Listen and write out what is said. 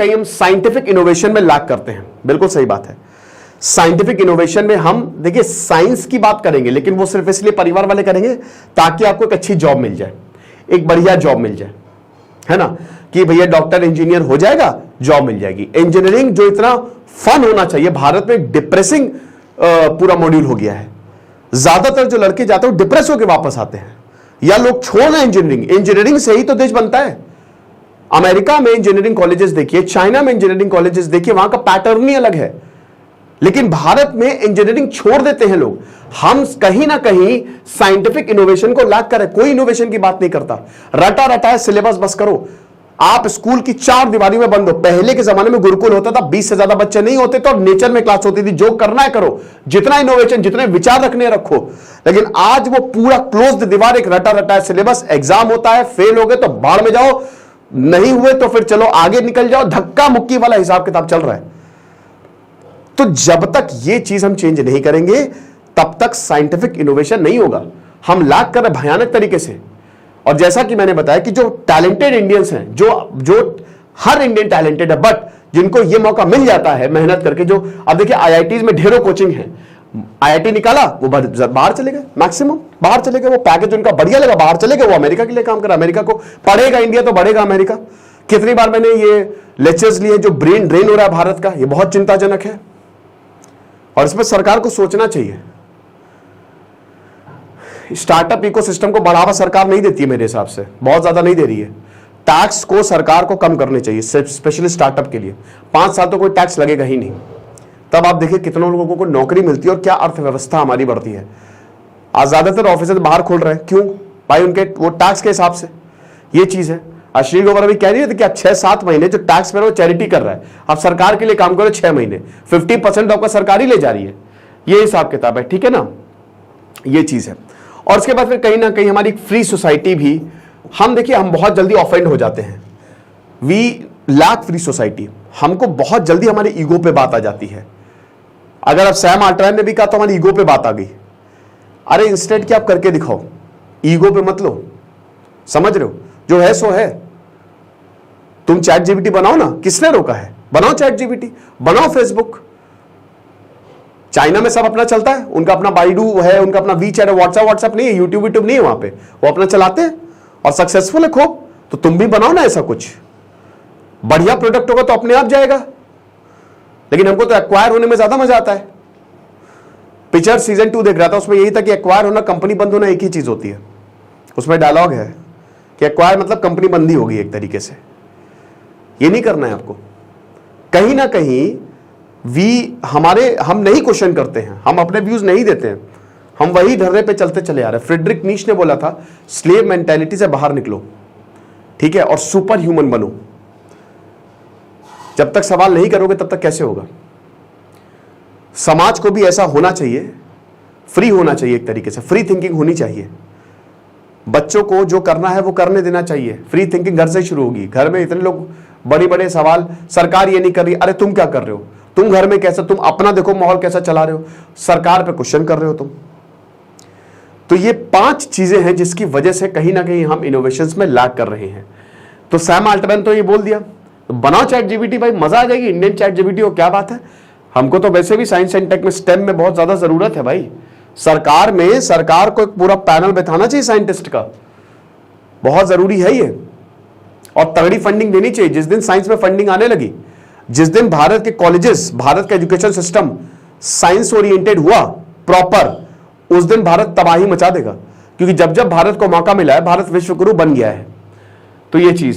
कहीं हम scientific innovation में लैक करते हैं। बिल्कुल सही बात है। साइंटिफिक इनोवेशन में हम देखिए साइंस की बात करेंगे, लेकिन वो सिर्फ इसलिए परिवार वाले करेंगे ताकि आपको एक अच्छी जॉब मिल जाए, एक बढ़िया जॉब मिल जाए, है ना, कि भैया डॉक्टर इंजीनियर हो जाएगा, जॉब मिल जाएगी। इंजीनियरिंग जो इतना फन होना चाहिए, भारत में डिप्रेसिंग पूरा मॉड्यूल हो गया है। ज्यादातर जो लड़के जाते हैं वो डिप्रेस होकर वापस आते हैं, या लोग छोड़ रहे हैं इंजीनियरिंग। इंजीनियरिंग से ही तो देश बनता है। अमेरिका में इंजीनियरिंग कॉलेजेस देखिए, चाइना में इंजीनियरिंग कॉलेजेस देखिए, वहां का पैटर्न ही अलग है। लेकिन भारत में इंजीनियरिंग छोड़ देते हैं लोग। हम कहीं ना कहीं साइंटिफिक इनोवेशन को लैक करें। कोई इनोवेशन की बात नहीं करता, रटा रटा है सिलेबस बस करो। आप स्कूल की 4 दीवारी में बंद हो। पहले के जमाने में गुरुकुल होता था, 20 से ज्यादा बच्चे नहीं होते तो नेचर में क्लास होती थी। जो करना है करो, जितना इनोवेशन, जितने विचार रखने रखो। लेकिन आज वो पूरा क्लोज्ड दीवार, एक रटा रटा है सिलेबस। एग्जाम होता है, फेल हो गए तो बाढ़ में जाओ, नहीं हुए तो फिर चलो आगे निकल जाओ। धक्का मुक्की वाला हिसाब किताब चल रहा है। तो जब तक ये चीज हम चेंज नहीं करेंगे तब तक साइंटिफिक इनोवेशन नहीं होगा। हम लैक कर रहे भयानक तरीके से। और जैसा कि मैंने बताया कि जो टैलेंटेड इंडियंस हैं, जो हर इंडियन टैलेंटेड है, बट जिनको ये मौका मिल जाता है मेहनत करके, जो अब देखिए आईआईटीज में ढेरों कोचिंग है। आईआईटी निकाला, वो बाहर चले गए, मैक्सिमम बाहर चले गए। वो पैकेज उनका बढ़िया लगा, बाहर चले गए। वो अमेरिका के लिए काम करा, अमेरिका को पढ़ेगा इंडिया तो बढ़ेगा अमेरिका। कितनी बार मैंने ये लेक्चर्स लिए, जो ब्रेन ड्रेन हो रहा है भारत का, ये बहुत चिंताजनक है। और इसमें सरकार को सोचना चाहिए। स्टार्टअप इकोसिस्टम को बढ़ावा सरकार नहीं देती है मेरे हिसाब से, बहुत ज्यादा नहीं दे रही है। टैक्स को सरकार को कम करने चाहिए, स्पेशली स्टार्टअप के लिए। 5 साल तो कोई टैक्स लगेगा ही नहीं। तब आप देखिए कितनों लोगों को नौकरी मिलती है और क्या अर्थव्यवस्था हमारी बढ़ती है। आज ज्यादातर ऑफिस बाहर खोल रहे हैं, क्यों भाई? उनके वो टैक्स के हिसाब से ये चीज है। अश्लील गोबर अभी कह रही है कि आप 6-7 महीने जो टैक्स पे वो चैरिटी कर रहा है, आप सरकार के लिए काम करो 6 महीने, 50% आपका सरकार ही ले जा रही है। ये हिसाब किताब है, ठीक है ना, ये चीज है। और उसके बाद फिर कहीं ना कहीं हमारी फ्री सोसाइटी भी, हम देखिए हम बहुत जल्दी ऑफेंड हो जाते हैं। We lack free society. हमको बहुत जल्दी हमारे ईगो पे बात आ जाती है। अगर आप सैम अल्टमैन ने भी कहा तो हमारी ईगो पे बात आ गई। अरे इंस्टेंट क्या आप करके दिखाओ, ईगो पे मत लो। समझ रहे हो? जो है सो है। तुम चैट जीपीटी बनाओ ना, किसने रोका है? बनाओ चैट जीपीटी, बनाओ फेसबुक। चाइना में सब अपना चलता है, उनका अपना बाइडू है, उनका अपना वी चैट है। व्हाट्सएप नहीं है, यूट्यूब नहीं है वहां पे, वो अपना चलाते हैं और सक्सेसफुल है खूब। तो तुम भी बनाओ ना ऐसा कुछ, बढ़िया प्रोडक्ट होगा तो अपने आप जाएगा। लेकिन हमको तो एक्वायर होने में ज्यादा मजा आता है। पिक्चर सीजन 2 देख रहा था, उसमें यही था कि एक्वायर होना, कंपनी बंद होना एक ही चीज होती है। उसमें डायलॉग है कि एक्वायर मतलब कंपनी बंद ही होगी एक तरीके से। ये नहीं करना है आपको। कहीं ना कहीं हम नहीं क्वेश्चन करते हैं, हम अपने व्यूज नहीं देते हैं, हम वही ढर्रे पे चलते चले आ रहे हैं। फ्रेडरिक नीश ने बोला था, स्लेव मेंटालिटी से बाहर निकलो, ठीक है, और सुपर ह्यूमन बनो। जब तक सवाल नहीं करोगे तब तक कैसे होगा? समाज को भी ऐसा होना चाहिए, फ्री होना चाहिए, एक तरीके से फ्री थिंकिंग होनी चाहिए। बच्चों को जो करना है वो करने देना चाहिए। फ्री थिंकिंग घर से शुरू होगी। घर में इतने लोग बड़े बड़े सवाल, सरकार ये नहीं कर रही, अरे तुम क्या कर रहे हो? तुम घर में कैसा, तुम अपना देखो माहौल कैसा चला रहे हो, सरकार पे क्वेश्चन कर रहे हो तुम। तो ये 5 चीजें हैं जिसकी वजह से कहीं ना कहीं हम इनोवेशंस में लैग कर रहे हैं। तो सैम अल्टमैन तो ये बोल दिया, तो बनाओ चैट जीपीटी भाई, मजा आ जाएगी। इंडियन चैट जीपीटी हो, क्या बात है। हमको तो वैसे भी साइंस एंड टेक में, स्टेम में बहुत ज्यादा जरूरत है भाई। सरकार को एक पूरा पैनल बैठाना चाहिए साइंटिस्ट का, बहुत जरूरी है ये। और तगड़ी फंडिंग देनी चाहिए। जिस दिन साइंस में फंडिंग आने लगी, जिस दिन भारत के कॉलेजेस, भारत का एजुकेशन सिस्टम साइंस ओरिएंटेड हुआ प्रॉपर, उस दिन भारत तबाही मचा देगा। क्योंकि जब जब भारत को मौका मिला है, भारत विश्व गुरु बन गया है। तो ये चीज है।